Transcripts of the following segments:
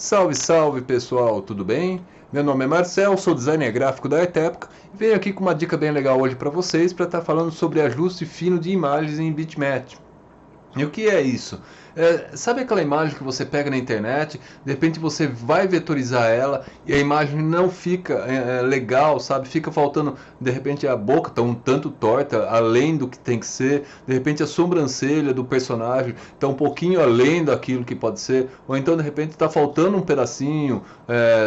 Salve, salve pessoal, tudo bem? Meu nome é Marcel, sou designer gráfico da Artépica e venho aqui com uma dica bem legal hoje para vocês para estar falando sobre ajuste fino de imagens em bitmap. E o que é isso? Sabe aquela imagem que você pega na internet, de repente você vai vetorizar ela e a imagem não fica legal, sabe? Fica faltando, de repente a boca está um tanto torta, além do que tem que ser, de repente a sobrancelha do personagem está um pouquinho além daquilo que pode ser, ou então de repente está faltando um pedacinho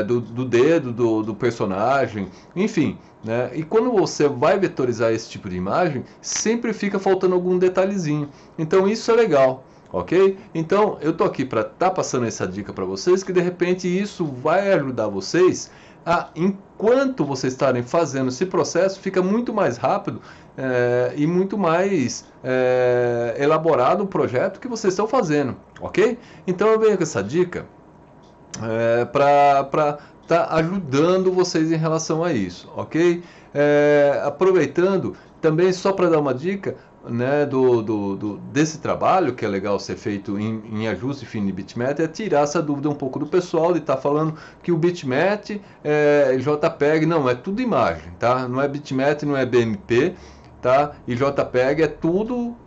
do dedo do personagem, enfim. Né? E quando você vai vetorizar esse tipo de imagem, sempre fica faltando algum detalhezinho. Então isso é legal, ok? Então eu tô aqui para estar passando essa dica para vocês, que de repente isso vai ajudar vocês a, enquanto vocês estarem fazendo esse processo, fica muito mais rápido e muito mais elaborado o projeto que vocês estão fazendo, ok? Então eu venho com essa dica para tá ajudando vocês em relação a isso, ok? Aproveitando, também só para dar uma dica, né, desse trabalho, que é legal ser feito em ajuste fino de bitmap, é tirar essa dúvida um pouco do pessoal de estar falando que o bitmap é JPEG, não, é tudo imagem, tá? Não é bitmap, não é BMP, tá? E JPEG é tudo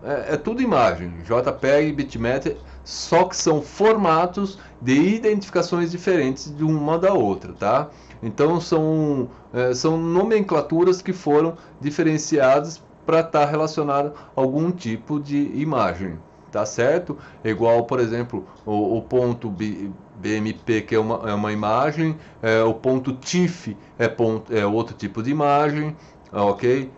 imagem. JPEG e bitmap só que são formatos de identificações diferentes de uma da outra, tá? Então são nomenclaturas que foram diferenciadas para estar relacionado a algum tipo de imagem, tá certo? Igual, por exemplo, o ponto BMP, que é uma imagem, o ponto TIFF é outro tipo de imagem, ok?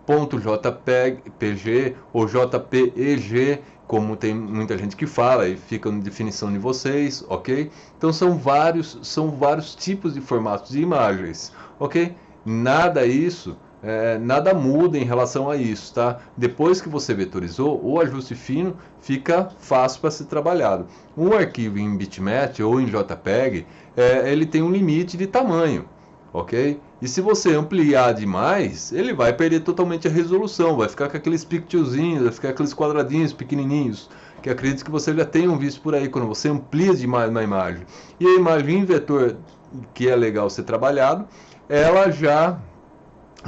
Ponto JPG ou JPEG, como tem muita gente que fala e fica na definição de vocês, ok? Então são vários tipos de formatos de imagens, ok? Nada muda em relação a isso, tá? Depois que você vetorizou, o ajuste fino fica fácil para ser trabalhado. Um arquivo em bitmap ou em JPEG, ele tem um limite de tamanho, ok? E se você ampliar demais, ele vai perder totalmente a resolução, vai ficar com aqueles pixelzinhos, vai ficar aqueles quadradinhos pequenininhos, que acredito que você já tenham visto por aí, quando você amplia demais uma imagem. E a imagem em vetor, que é legal ser trabalhado, ela já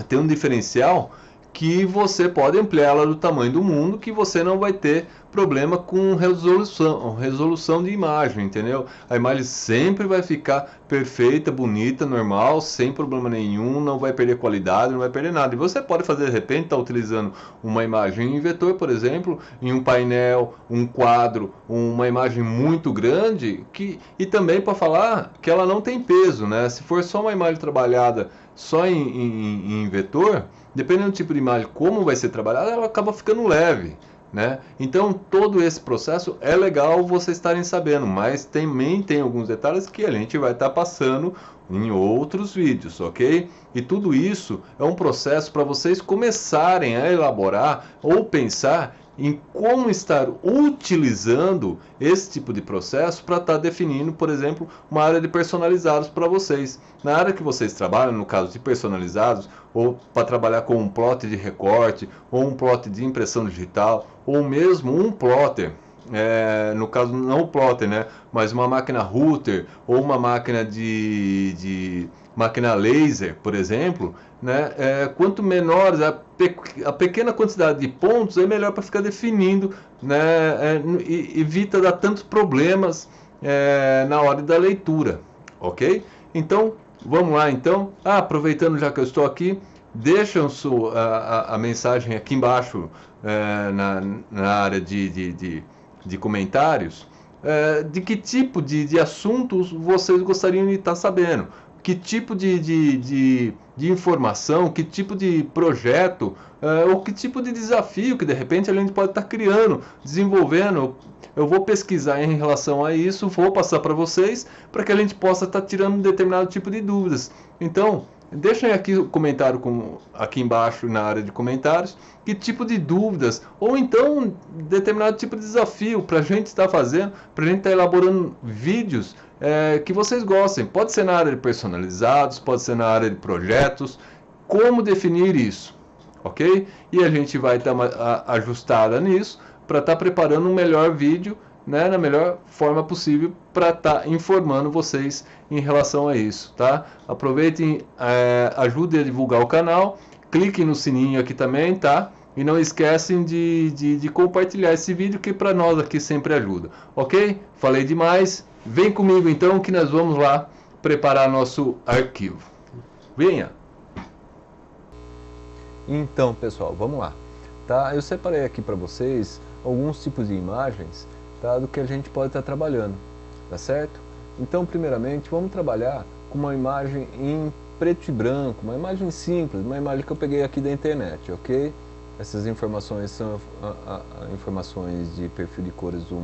tem um diferencial que você pode ampliar ela do tamanho do mundo, que você não vai ter problema com resolução de imagem, entendeu? A imagem sempre vai ficar perfeita, bonita, normal, sem problema nenhum, não vai perder qualidade, não vai perder nada. E você pode fazer, de repente, estar utilizando uma imagem em vetor, por exemplo, em um painel, um quadro, uma imagem muito grande, e também para falar que ela não tem peso, né? Se for só uma imagem trabalhada só em vetor, dependendo do tipo de imagem, como vai ser trabalhada, ela acaba ficando leve, né? Então todo esse processo é legal vocês estarem sabendo, mas também tem alguns detalhes que a gente vai estar passando em outros vídeos, ok? E tudo isso é um processo para vocês começarem a elaborar ou pensar em como estar utilizando esse tipo de processo para estar definindo, por exemplo, uma área de personalizados para vocês. Na área que vocês trabalham, no caso de personalizados, ou para trabalhar com um plot de recorte, ou um plot de impressão digital, ou mesmo um plotter, no caso não o plotter, né, mas uma máquina router, ou uma máquina de máquina laser, por exemplo, né, quanto menores a pequena quantidade de pontos, é melhor para ficar definindo, né, evita dar tantos problemas na hora da leitura, ok? Então, vamos lá então. Aproveitando já que eu estou aqui, deixam a mensagem aqui embaixo na área de comentários, de que tipo de assuntos vocês gostariam de estar sabendo, que tipo de informação, que tipo de projeto, ou que tipo de desafio que de repente a gente pode estar criando, desenvolvendo. Eu vou pesquisar em relação a isso, vou passar para vocês, para que a gente possa estar tirando um determinado tipo de dúvidas. Então, deixem aqui o comentário aqui embaixo na área de comentários, que tipo de dúvidas, ou então determinado tipo de desafio para a gente estar fazendo, para a gente estar elaborando vídeos que vocês gostem. Pode ser na área de personalizados, pode ser na área de projetos, como definir isso, ok? E a gente vai estar ajustada nisso, para estar preparando um melhor vídeo né, na melhor forma possível para estar informando vocês em relação a isso, tá? Aproveitem, ajudem a divulgar o canal, cliquem no sininho aqui também, tá? E não esquecem de compartilhar esse vídeo que para nós aqui sempre ajuda, ok? Falei demais, vem comigo então que nós vamos lá preparar nosso arquivo. Venha! Então, pessoal, vamos lá. Tá? Eu separei aqui para vocês alguns tipos de imagens, tá, do que a gente pode estar trabalhando, tá certo? Então, primeiramente, vamos trabalhar com uma imagem em preto e branco, uma imagem simples, uma imagem que eu peguei aqui da internet, ok? Essas informações são informações de perfil de cores do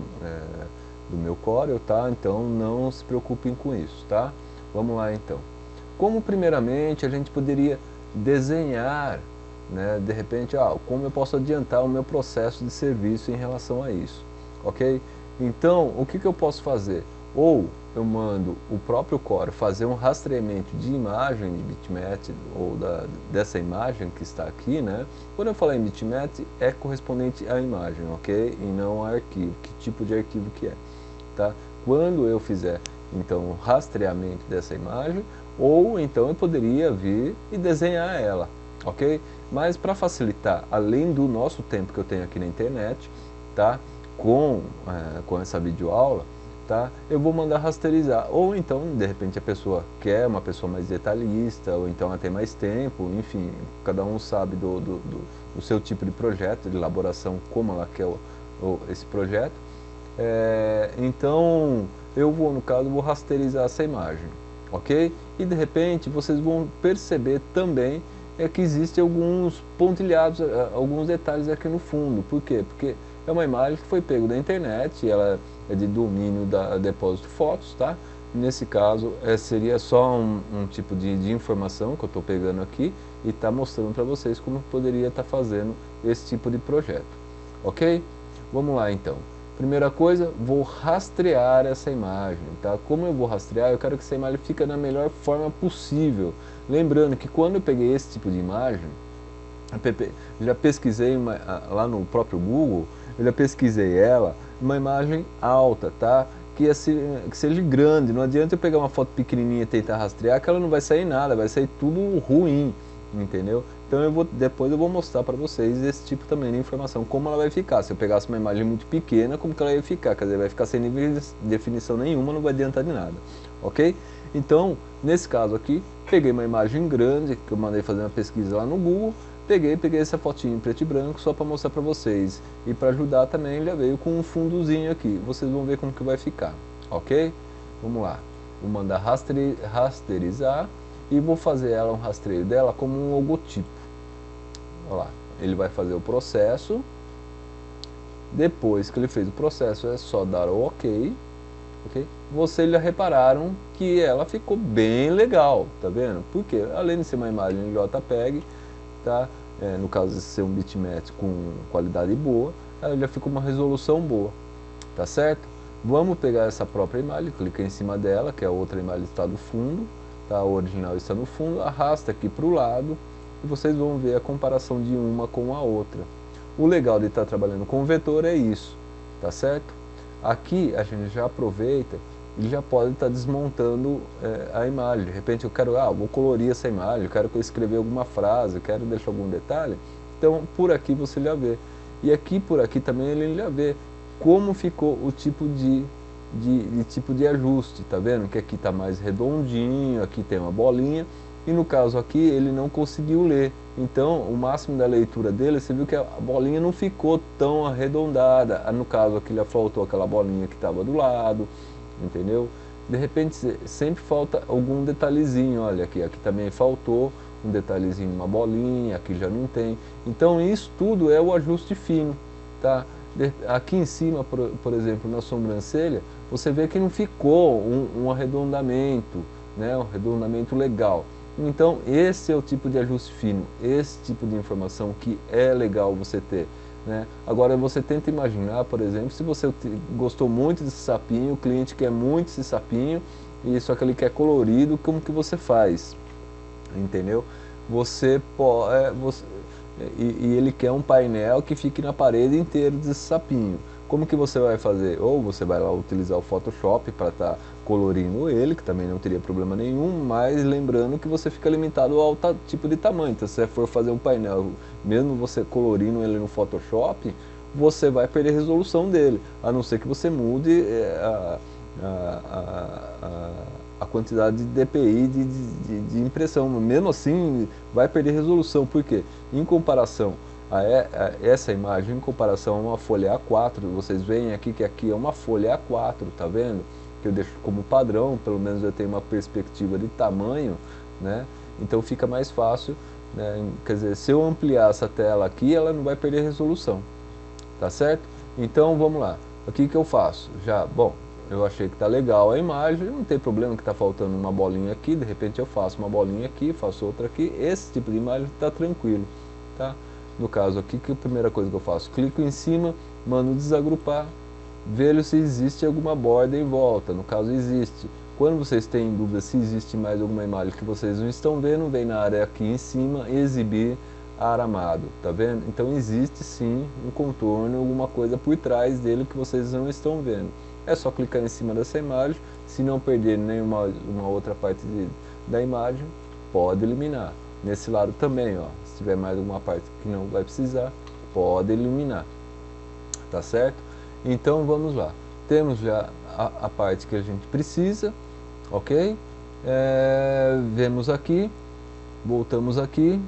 meu Corel, tá? Então não se preocupem com isso, tá? Vamos lá então. Como primeiramente a gente poderia desenhar, né, de repente, como eu posso adiantar o meu processo de serviço em relação a isso, ok? Então, o que eu posso fazer? Ou eu mando o próprio Corel fazer um rastreamento de imagem de bitmap ou dessa imagem que está aqui, né? Quando eu falar em bitmap, é correspondente à imagem, ok? E não a arquivo, que tipo de arquivo que é, tá? Quando eu fizer, então, o rastreamento dessa imagem, ou então eu poderia vir e desenhar ela, ok? Mas para facilitar, além do nosso tempo que eu tenho aqui na internet, tá? Com essa videoaula, tá? Eu vou mandar rasterizar. Ou então, de repente, a pessoa quer uma pessoa mais detalhista, ou então ela tem mais tempo, enfim, cada um sabe do seu tipo de projeto, de elaboração, como ela quer esse projeto. Então, eu vou, no caso, vou rasterizar essa imagem, ok? E de repente, vocês vão perceber também que existem alguns pontilhados, alguns detalhes aqui no fundo. Por quê? Porque é uma imagem que foi pego da internet, ela é de domínio da Depósito Fotos, tá? Nesse caso, seria só um tipo de informação que eu estou pegando aqui e está mostrando para vocês como poderia estar fazendo esse tipo de projeto, ok? Vamos lá então. Primeira coisa, vou rastrear essa imagem, tá? Como eu vou rastrear, eu quero que essa imagem fique da melhor forma possível. Lembrando que quando eu peguei esse tipo de imagem, já pesquisei lá no próprio Google, eu já pesquisei ela, uma imagem alta, tá? Que seja grande, não adianta eu pegar uma foto pequenininha e tentar rastrear, que ela não vai sair nada, vai sair tudo ruim, entendeu? Então depois eu vou mostrar para vocês esse tipo também de informação, como ela vai ficar. Se eu pegasse uma imagem muito pequena, como que ela ia ficar? Quer dizer, vai ficar sem definição nenhuma, não vai adiantar de nada, ok? Então, nesse caso aqui, peguei uma imagem grande, que eu mandei fazer uma pesquisa lá no Google, peguei essa fotinha em preto e branco só para mostrar para vocês. E para ajudar também, já veio com um fundozinho aqui, vocês vão ver como que vai ficar, ok? Vamos lá, vou mandar rasterizar e vou fazer ela, um rastreio dela como um logotipo. Olha lá, ele vai fazer o processo. Depois que ele fez o processo, é só dar o OK. Okay? Vocês já repararam que ela ficou bem legal, tá vendo? Porque além de ser uma imagem em JPEG, tá? No caso de ser um bitmap com qualidade boa, ela já ficou uma resolução boa, tá certo? Vamos pegar essa própria imagem, clica em cima dela, que a outra imagem está no fundo, tá? A original está no fundo, arrasta aqui para o lado e vocês vão ver a comparação de uma com a outra. O legal de estar trabalhando com vetor é isso, tá certo? Aqui a gente já aproveita e já pode estar desmontando a imagem. De repente eu quero, vou colorir essa imagem, eu quero escrever alguma frase, eu quero deixar algum detalhe. Então por aqui você já vê. E aqui por aqui também ele já vê como ficou o tipo de ajuste, tá vendo? Que aqui está mais redondinho, aqui tem uma bolinha. E no caso aqui ele não conseguiu ler. Então o máximo da leitura dele, você viu que a bolinha não ficou tão arredondada. No caso aqui já faltou aquela bolinha que estava do lado, entendeu? De repente sempre falta algum detalhezinho, olha aqui também faltou um detalhezinho, uma bolinha, aqui já não tem. Então isso tudo é o ajuste fino, tá? Aqui em cima, por exemplo, na sobrancelha, você vê que não ficou um arredondamento, né? Um arredondamento legal. Então esse é o tipo de ajuste fino, esse tipo de informação que é legal você ter, né? Agora você tenta imaginar, por exemplo, se você gostou muito desse sapinho, o cliente quer muito esse sapinho, e só que ele quer colorido, como que você faz? Entendeu? E ele quer um painel que fique na parede inteira desse sapinho. Como que você vai fazer? Ou você vai lá utilizar o Photoshop para estar colorindo ele, que também não teria problema nenhum, mas lembrando que você fica limitado ao tipo de tamanho. Então, se você for fazer um painel, mesmo você colorindo ele no Photoshop, você vai perder a resolução dele, a não ser que você mude a quantidade de DPI de impressão. Mesmo assim, vai perder resolução, porque em comparação a essa imagem, em comparação a uma folha A4, vocês veem aqui que aqui é uma folha A4, tá vendo? Que eu deixo como padrão, pelo menos eu tenho uma perspectiva de tamanho, né? Então fica mais fácil, né? Quer dizer, se eu ampliar essa tela aqui, ela não vai perder resolução, tá certo? Então vamos lá, o que eu faço? Bom, eu achei que tá legal a imagem, não tem problema que tá faltando uma bolinha aqui, de repente eu faço uma bolinha aqui, faço outra aqui, esse tipo de imagem tá tranquilo, tá? No caso aqui, que a primeira coisa que eu faço? Clico em cima, mando desagrupar, vejo se existe alguma borda em volta, no caso existe. Quando vocês têm dúvida se existe mais alguma imagem que vocês não estão vendo, vem na área aqui em cima, exibir aramado, tá vendo? Então existe sim um contorno, alguma coisa por trás dele que vocês não estão vendo. É só clicar em cima dessa imagem, se não perder nenhuma outra parte da imagem, pode eliminar. Nesse lado também, ó, se tiver mais alguma parte que não vai precisar, pode eliminar, tá certo? Então vamos lá, temos já a parte que a gente precisa, ok? Vemos aqui, voltamos aqui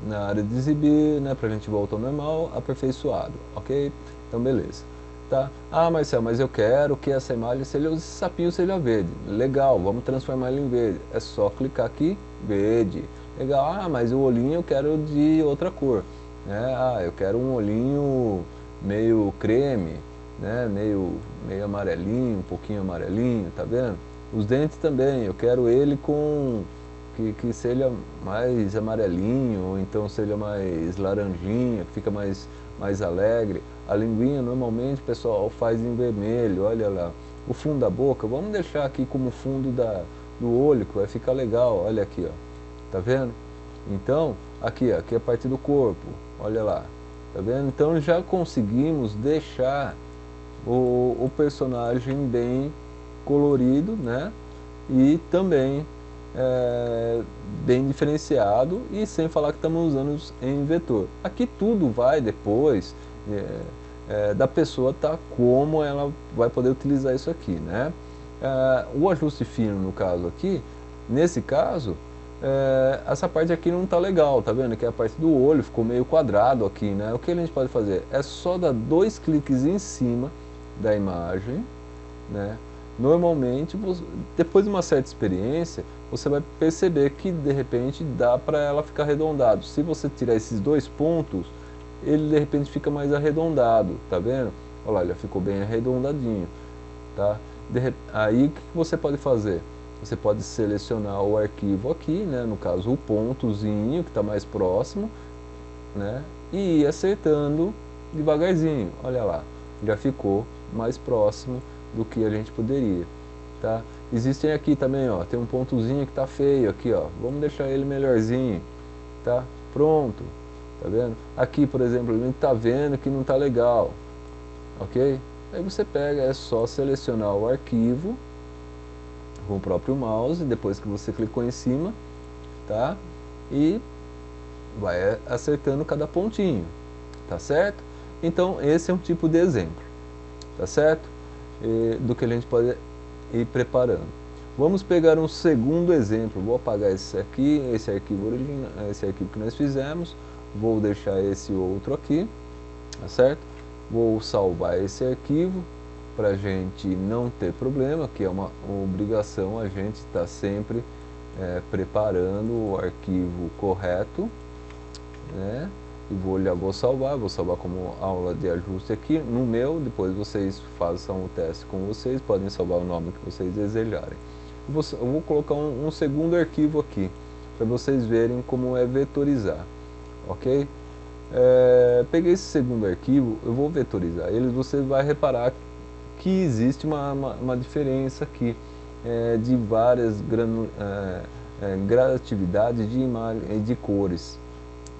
na área de exibir, né, para a gente voltar ao normal, aperfeiçoado, ok? Então beleza. Tá? Ah, Marcelo, mas eu quero que essa imagem seja, esse sapinho seja verde. Legal, vamos transformar ele em verde. É só clicar aqui, verde. Legal, ah, mas o olhinho eu quero de outra cor. Né? Ah, eu quero um olhinho meio creme, né? meio amarelinho, um pouquinho amarelinho, tá vendo? Os dentes também, eu quero ele com que seja mais amarelinho, ou então seja mais laranjinha, que fica mais alegre. A linguinha normalmente o pessoal faz em vermelho, olha lá. O fundo da boca, vamos deixar aqui como fundo do olho, que vai ficar legal, olha aqui, ó. Tá vendo? Então, aqui é a parte do corpo, olha lá. Tá vendo? Então já conseguimos deixar o personagem bem colorido, né? E também bem diferenciado, e sem falar que estamos usando em vetor. Aqui tudo vai depois da pessoa como ela vai poder utilizar isso aqui, né? O ajuste fino, no caso aqui, nesse caso, essa parte aqui não está legal, tá vendo? Que a parte do olho ficou meio quadrado aqui, né? O que a gente pode fazer? É só dar 2 cliques em cima da imagem, né? Normalmente, depois de uma certa experiência, você vai perceber que de repente dá para ela ficar arredondado. Se você tirar esses 2 pontos, ele de repente fica mais arredondado, tá vendo? Olha lá, já ficou bem arredondadinho, tá? Aí o que você pode fazer? Você pode selecionar o arquivo aqui, né? No caso o pontozinho que está mais próximo, né? E ir acertando devagarzinho, olha lá, já ficou mais próximo do que a gente poderia, tá? Existem aqui também, ó, tem um pontozinho que tá feio aqui, ó, vamos deixar ele melhorzinho, tá? Pronto, tá vendo? Aqui, por exemplo, a gente tá vendo que não tá legal, ok? Aí você pega, é só selecionar o arquivo com o próprio mouse, depois que você clicou em cima, tá? E vai acertando cada pontinho, tá certo? Então esse é um tipo de exemplo, tá certo? Do que a gente pode ir preparando. Vamos pegar um segundo exemplo. Vou apagar esse aqui, esse arquivo original, esse arquivo que nós fizemos. Vou deixar esse outro aqui, tá certo? Vou salvar esse arquivo para a gente não ter problema, que é uma obrigação a gente estar sempre preparando o arquivo correto, né? E vou salvar como aula de ajuste aqui no meu, depois vocês façam o teste com vocês, podem salvar o nome que vocês desejarem. Eu vou colocar um segundo arquivo aqui, para vocês verem como é vetorizar, ok? Peguei esse segundo arquivo, eu vou vetorizar ele, você vai reparar que existe uma diferença aqui, de várias gradatividades de imagem, de cores.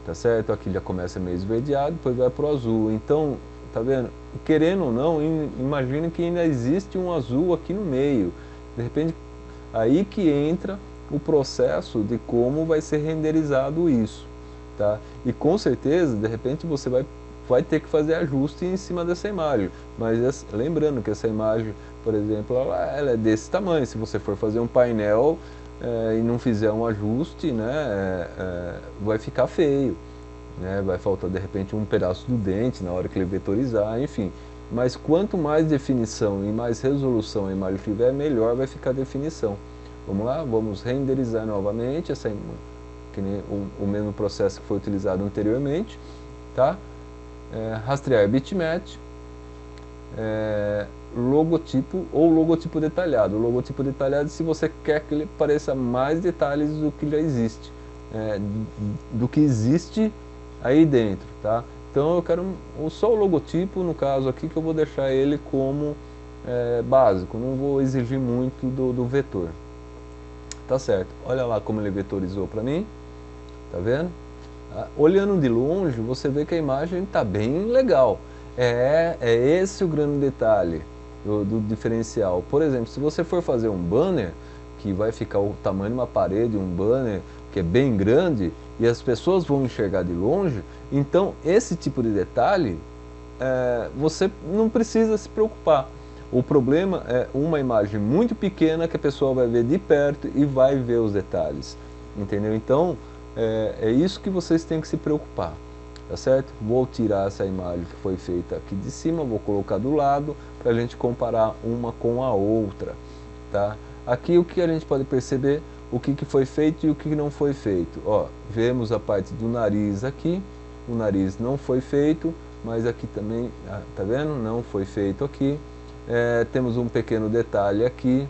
Tá certo? Aqui já começa meio esverdeado, depois vai para o azul. Então, tá vendo? Querendo ou não, imagine que ainda existe um azul aqui no meio. De repente, aí que entra o processo de como vai ser renderizado isso, tá? E com certeza, de repente, você vai ter que fazer ajuste em cima dessa imagem. Mas lembrando que essa imagem, por exemplo, ela é desse tamanho. Se você for fazer um painel e não fizer um ajuste, né, vai ficar feio, né? Vai faltar de repente um pedaço do dente na hora que ele vetorizar, enfim. Mas quanto mais definição e mais resolução a imagem tiver, melhor vai ficar a definição. Vamos lá, vamos renderizar novamente que nem o mesmo processo que foi utilizado anteriormente, tá? Rastrear bitmap, logotipo ou logotipo detalhado. O logotipo detalhado, se você quer que ele pareça mais detalhes do que já existe, do que existe aí dentro, tá? Então eu quero só o logotipo, no caso aqui, que eu vou deixar ele como básico, não vou exigir muito do vetor. Tá certo, olha lá como ele vetorizou para mim, tá vendo? Olhando de longe, você vê que a imagem está bem legal. É esse o grande detalhe do diferencial. Por exemplo, se você for fazer um banner, que vai ficar o tamanho de uma parede, um banner que é bem grande, e as pessoas vão enxergar de longe, então esse tipo de detalhe, você não precisa se preocupar. O problema é uma imagem muito pequena que a pessoa vai ver de perto e vai ver os detalhes, entendeu? Então, é isso que vocês têm que se preocupar, tá certo? Vou tirar essa imagem que foi feita aqui de cima, vou colocar do lado para a gente comparar uma com a outra, tá? Aqui o que a gente pode perceber, o que foi feito e o que não foi feito. Ó, vemos a parte do nariz aqui, o nariz não foi feito, mas aqui também, tá vendo? Não foi feito aqui. Temos um pequeno detalhe aqui,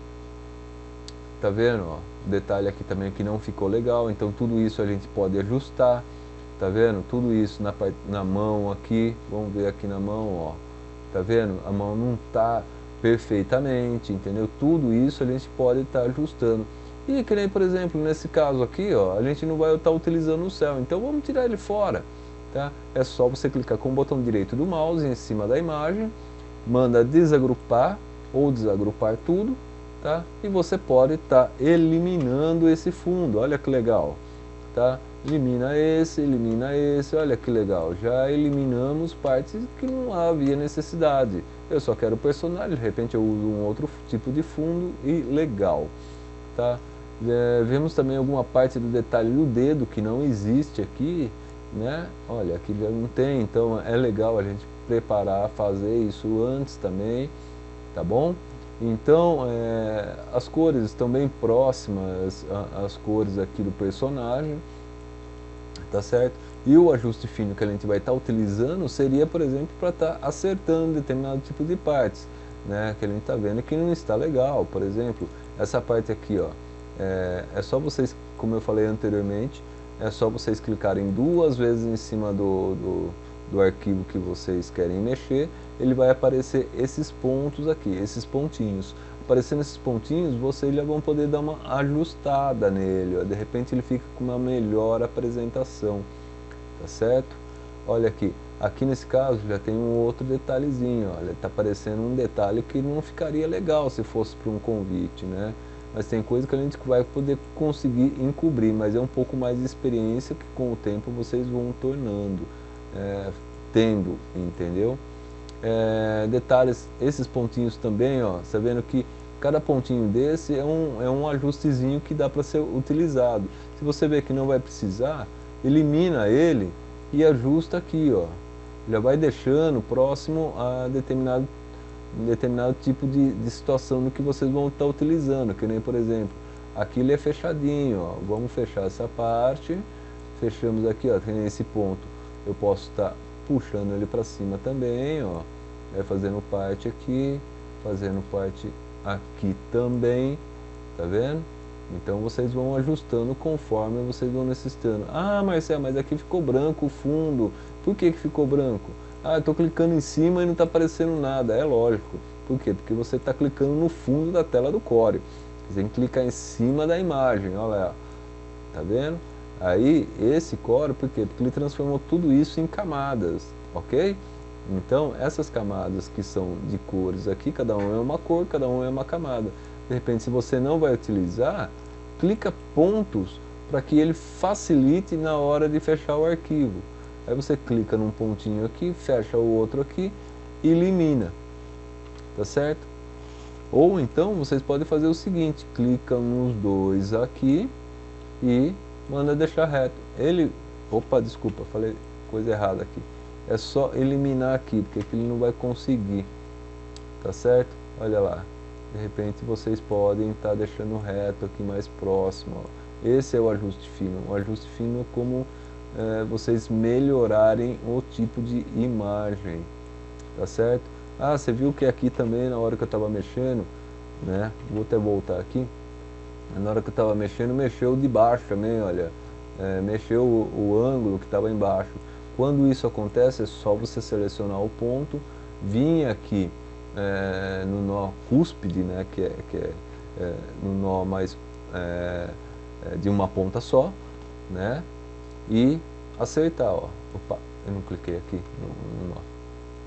tá vendo? Ó, detalhe aqui também que não ficou legal, então tudo isso a gente pode ajustar, tá vendo? Tudo isso na mão aqui, vamos ver aqui na mão, ó, tá vendo? A mão não tá perfeitamente, entendeu? Tudo isso a gente pode estar ajustando. E que nem, por exemplo, nesse caso aqui, ó, a gente não vai estar utilizando o céu, então vamos tirar ele fora, tá? É só você clicar com o botão direito do mouse em cima da imagem, manda desagrupar ou desagrupar tudo, tá? E você pode estar eliminando esse fundo, olha que legal, tá? Elimina esse, olha que legal, já eliminamos partes que não havia necessidade. Eu só quero personagem, de repente eu uso um outro tipo de fundo e legal, tá? Vemos também alguma parte do detalhe do dedo que não existe aqui, né? Olha, aqui já não tem, então é legal a gente preparar, fazer isso antes também, tá bom? Então, as cores estão bem próximas às cores aqui do personagem, tá certo? E o ajuste fino que a gente vai estar utilizando seria, por exemplo, para estar acertando determinado tipo de partes, né? Que a gente está vendo que não está legal. Por exemplo, essa parte aqui, ó, é só vocês, como eu falei anteriormente, é só vocês clicarem 2 vezes em cima do arquivo que vocês querem mexer, ele vai aparecer esses pontos aqui, esses pontinhos. Aparecendo esses pontinhos, vocês já vão poder dar uma ajustada nele, ó. De repente ele fica com uma melhor apresentação, tá certo? Olha aqui, aqui nesse caso já tem um outro detalhezinho, olha, está aparecendo um detalhe que não ficaria legal se fosse para um convite, né? Mas tem coisa que a gente vai poder conseguir encobrir, mas é um pouco mais de experiência que com o tempo vocês vão tendo, entendeu? Detalhes, esses pontinhos também, ó, você vendo que cada pontinho desse é um ajustezinho que dá para ser utilizado. Se você vê que não vai precisar, elimina ele e ajusta aqui, ó. Já vai deixando próximo a determinado tipo de situação no que vocês vão estar utilizando, que nem, por exemplo, aqui ele é fechadinho, ó. Vamos fechar essa parte, fechamos aqui, ó, tem esse ponto, eu posso estar puxando ele para cima também, ó, fazendo parte aqui, fazendo parte aqui também, tá vendo? Então vocês vão ajustando conforme vocês vão necessitando. Ah, Marcelo, mas aqui ficou branco o fundo. Por que ficou branco? Ah, eu estou clicando em cima e não está aparecendo nada. É lógico. Por quê? Porque você está clicando no fundo da tela do Core. Você tem que clicar em cima da imagem. Olha lá. Tá vendo? Aí, esse Core, por quê? Porque ele transformou tudo isso em camadas. Ok? Então, essas camadas que são de cores aqui, cada um é uma cor, cada um é uma camada. De repente, se você não vai utilizar, clica pontos para que ele facilite na hora de fechar o arquivo. Aí você clica num pontinho aqui, fecha o outro aqui e elimina. Tá certo? Ou então, vocês podem fazer o seguinte, clica nos dois aqui e manda deixar reto. Opa, desculpa, falei coisa errada aqui. É só eliminar aqui, porque aqui ele não vai conseguir. Tá certo? Olha lá. De repente vocês podem estar deixando reto aqui mais próximo. Ó. Esse é o ajuste fino. O ajuste fino é como vocês melhorarem o tipo de imagem. Tá certo? Ah, você viu que aqui também, na hora que eu estava mexendo, né? Vou até voltar aqui. Na hora que eu estava mexendo, mexeu de baixo também, olha. Mexeu o ângulo que estava embaixo. Quando isso acontece, é só você selecionar o ponto, vir aqui no nó cúspide, né, que é no nó mais de uma ponta só, né, e acertar, ó. Opa, eu não cliquei aqui no nó.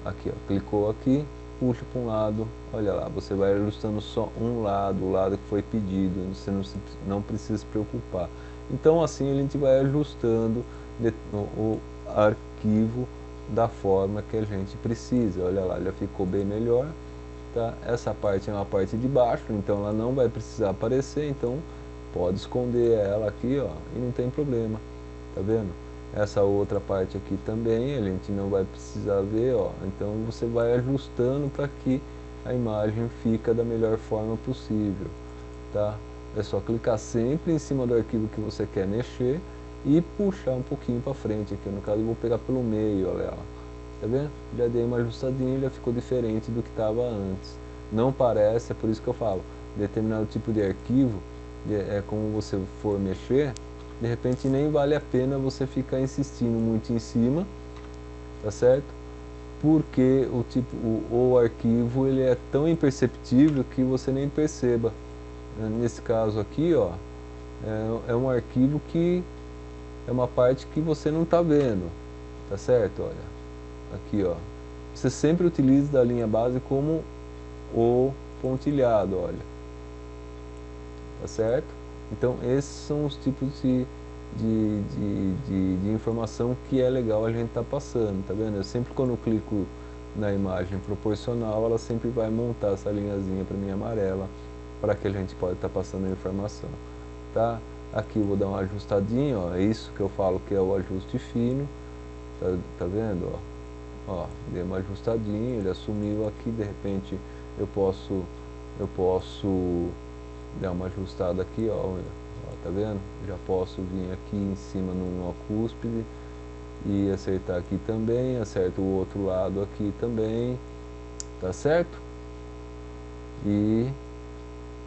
Aqui, ó, clicou aqui, puxa para um lado, olha lá, você vai ajustando só um lado, o lado que foi pedido, você não precisa se preocupar. Então assim a gente vai ajustando o arquivo da forma que a gente precisa. Olha lá, já ficou bem melhor, tá? Essa parte é uma parte de baixo, então ela não vai precisar aparecer, então pode esconder ela aqui, ó, e não tem problema, tá vendo? Essa outra parte aqui também a gente não vai precisar ver, ó. Então você vai ajustando para que a imagem fica da melhor forma possível, tá? É só clicar sempre em cima do arquivo que você quer mexer e puxar um pouquinho para frente aqui. No caso eu vou pegar pelo meio, olha lá. Tá vendo? Já dei uma ajustadinha, já ficou diferente do que estava antes. Não parece, é por isso que eu falo, determinado tipo de arquivo, como você for mexer, de repente nem vale a pena você ficar insistindo muito em cima, tá certo? Porque o arquivo ele é tão imperceptível que você nem perceba. Nesse caso aqui, ó, é um arquivo que é uma parte que você não está vendo, tá certo? Olha, aqui, ó, você sempre utiliza da linha base como o pontilhado, olha, tá certo? Então esses são os tipos de informação que é legal a gente estar passando, tá vendo? Eu sempre quando eu clico na imagem proporcional, ela sempre vai montar essa linhazinha para mim amarela, para que a gente pode estar passando a informação, tá? Aqui eu vou dar uma ajustadinha, ó, é isso que eu falo que é o ajuste fino, tá vendo? Ó, dei uma ajustadinha, ele assumiu aqui, de repente eu posso dar uma ajustada aqui, ó, tá vendo? Já posso vir aqui em cima no nó cúspide e acertar aqui também, acerto o outro lado aqui também, tá certo? E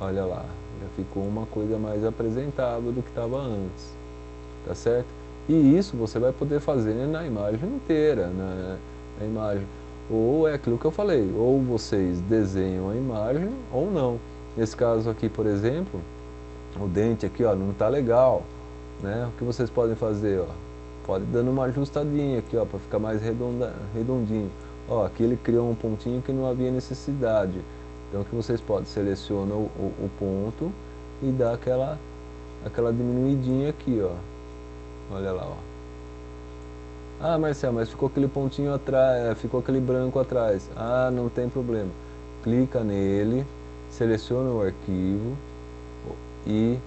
olha lá, já ficou uma coisa mais apresentável do que estava antes, tá certo? E isso você vai poder fazer na imagem inteira, na imagem. Ou é aquilo que eu falei, ou vocês desenham a imagem ou não. Nesse caso aqui, por exemplo, o dente aqui, ó, não tá legal, né? O que vocês podem fazer, ó? Pode dando uma ajustadinha aqui, ó, para ficar mais redondinho. Ó, aqui ele criou um pontinho que não havia necessidade. Então o que vocês podem? Seleciona o ponto e dá aquela diminuidinha aqui, ó. Olha lá, ó. Ah, Marcelo, mas ficou aquele pontinho atrás, ficou aquele branco atrás. Ah, não tem problema. Clica nele, seleciona o arquivo e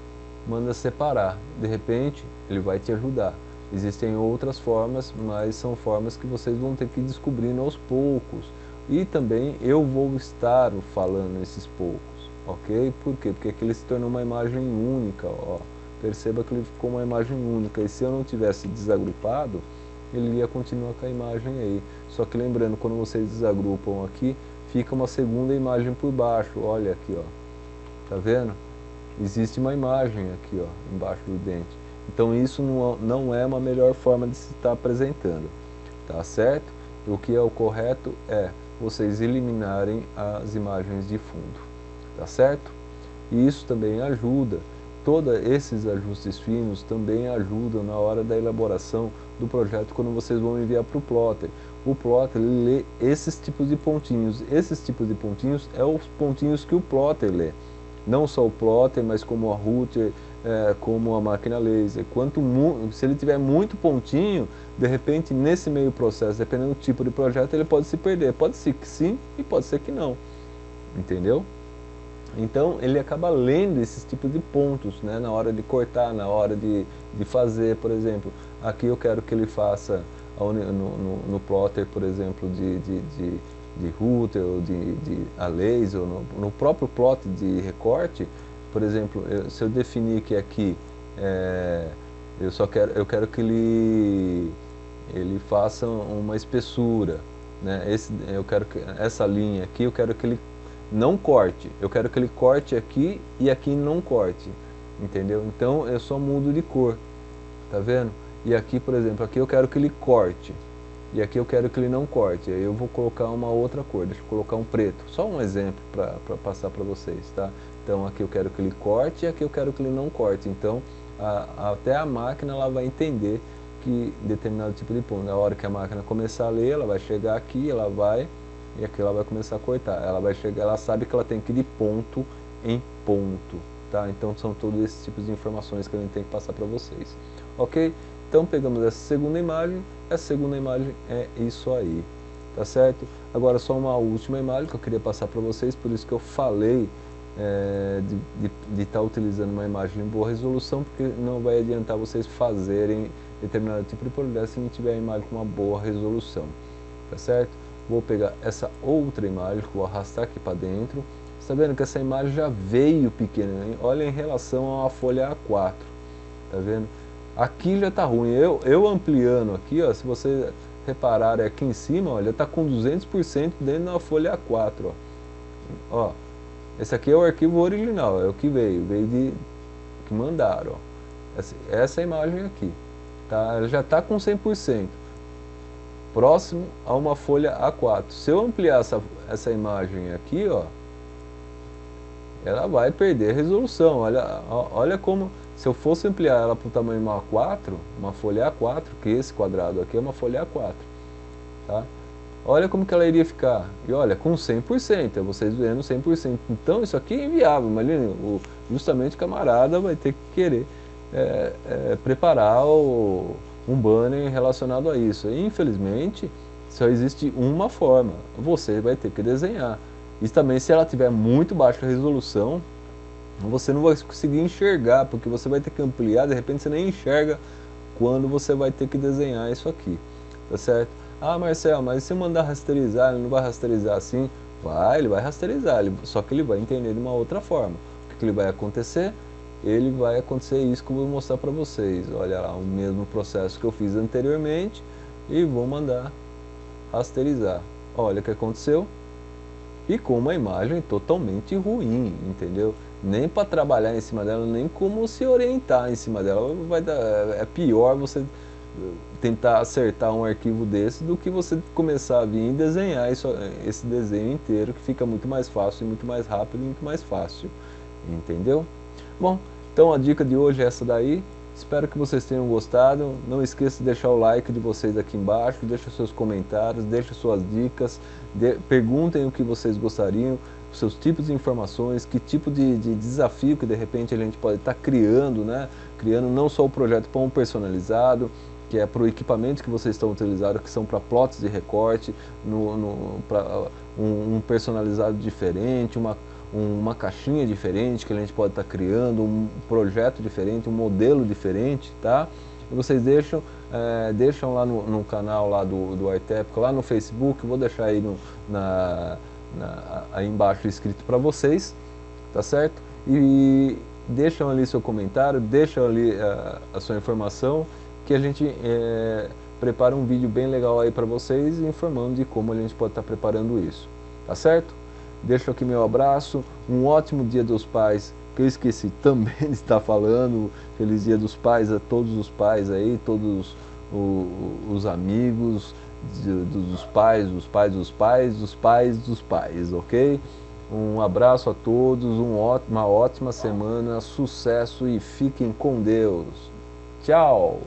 manda separar. De repente, ele vai te ajudar. Existem outras formas, mas são formas que vocês vão ter que ir descobrindo aos poucos. E também eu vou estar falando esses poucos, ok? Por quê? Porque aqui ele se tornou uma imagem única, ó. Perceba que ele ficou uma imagem única. E se eu não tivesse desagrupado, ele ia continuar com a imagem aí. Só que lembrando, quando vocês desagrupam aqui, fica uma segunda imagem por baixo. Olha aqui, ó. Tá vendo? Existe uma imagem aqui, ó, embaixo do dente. Então isso não é uma melhor forma de se estar apresentando. Tá certo? O que é o correto é vocês eliminarem as imagens de fundo. Tá certo? E isso também ajuda. Todos esses ajustes finos também ajudam na hora da elaboração do projeto quando vocês vão enviar para o plotter. O plotter ele lê esses tipos de pontinhos. Esses tipos de pontinhos é os pontinhos que o plotter lê. Não só o plotter, mas como a router, como a máquina laser. Se ele tiver muito pontinho, de repente nesse meio processo, dependendo do tipo de projeto, ele pode se perder. Pode ser que sim e pode ser que não. Entendeu? Então ele acaba lendo esses tipos de pontos, né, na hora de cortar, na hora de fazer, por exemplo. Aqui eu quero que ele faça no plotter, por exemplo, de router ou de a laser, ou no próprio plot de recorte, por exemplo, se eu definir que aqui eu quero que ele faça uma espessura, né? Eu quero que essa linha aqui eu quero que ele não corte, eu quero que ele corte aqui e aqui não corte, entendeu? Então eu só mudo de cor, tá vendo? E aqui, por exemplo, aqui eu quero que ele corte e aqui eu quero que ele não corte, aí eu vou colocar uma outra cor, deixa eu colocar um preto, só um exemplo para passar para vocês, tá? Então aqui eu quero que ele corte e aqui eu quero que ele não corte, então até a máquina ela vai entender que determinado tipo de ponto, na hora que a máquina começar a ler, ela vai chegar aqui, e aqui ela vai começar a cortar. Ela vai chegar, ela sabe que ela tem que ir de ponto em ponto, tá? Então são todos esses tipos de informações que a gente tem que passar para vocês, ok? Então pegamos essa segunda imagem é isso aí, tá certo? Agora só uma última imagem que eu queria passar para vocês, por isso que eu falei de estar utilizando uma imagem em boa resolução, porque não vai adiantar vocês fazerem determinado tipo de projeto se não tiver a imagem com uma boa resolução, tá certo? Vou pegar essa outra imagem que vou arrastar aqui para dentro. Você está vendo que essa imagem já veio pequena, hein? Olha em relação à folha A4, tá vendo? Aqui já está ruim, eu ampliando aqui, ó, se você reparar aqui em cima, olha, está com 200% dentro da folha A4, ó. Esse aqui é o arquivo original, é o que veio que mandaram, ó. Essa imagem aqui, tá? Ela já está com 100%. Próximo a uma folha A4. Se eu ampliar essa imagem aqui, ó, ela vai perder resolução. Olha como, se eu fosse ampliar ela para o tamanho de uma A4, uma folha A4, que esse quadrado aqui é uma folha A4, tá? Olha como que ela iria ficar. E olha, com 100%, vocês vendo 100%. Então isso aqui é inviável. Imagina, justamente o camarada vai ter que querer preparar um banner relacionado a isso. E, infelizmente, só existe uma forma. Você vai ter que desenhar. E também, se ela tiver muito baixa resolução, você não vai conseguir enxergar, porque você vai ter que ampliar, de repente você nem enxerga quando você vai ter que desenhar isso aqui, tá certo? Ah, Marcelo, mas se eu mandar rasterizar, ele não vai rasterizar assim? Vai, ele vai rasterizar, só que ele vai entender de uma outra forma. O que ele vai acontecer? Ele vai acontecer isso que eu vou mostrar para vocês. Olha lá, o mesmo processo que eu fiz anteriormente e vou mandar rasterizar. Olha o que aconteceu. E com uma imagem totalmente ruim, entendeu? Nem para trabalhar em cima dela, nem como se orientar em cima dela. É pior você tentar acertar um arquivo desse do que você começar a vir e desenhar esse desenho inteiro, que fica muito mais fácil, muito mais rápido e muito mais fácil, entendeu? Bom, então a dica de hoje é essa daí. Espero que vocês tenham gostado. Não esqueça de deixar o like de vocês aqui embaixo, deixa seus comentários, deixa suas dicas, perguntem o que vocês gostariam, os seus tipos de informações, que tipo de desafio que de repente a gente pode estar criando, né? Criando não só o projeto pão personalizado, que é para o equipamento que vocês estão utilizando, que são para plots de recorte, para um personalizado diferente, uma caixinha diferente que a gente pode estar criando, um projeto diferente, um modelo diferente, tá? E vocês deixam lá no canal lá do Artepica, lá no Facebook, vou deixar aí aí embaixo escrito para vocês, tá certo? E deixam ali seu comentário, deixam ali a sua informação, que a gente prepara um vídeo bem legal aí para vocês, informando de como a gente pode estar preparando isso, tá certo? Deixo aqui meu abraço, um ótimo Dia dos Pais, que eu esqueci também de estar falando. Feliz Dia dos Pais a todos os pais aí, todos os amigos dos pais, dos pais dos pais, dos pais dos pais, ok? Um abraço a todos, uma ótima semana, sucesso e fiquem com Deus. Tchau!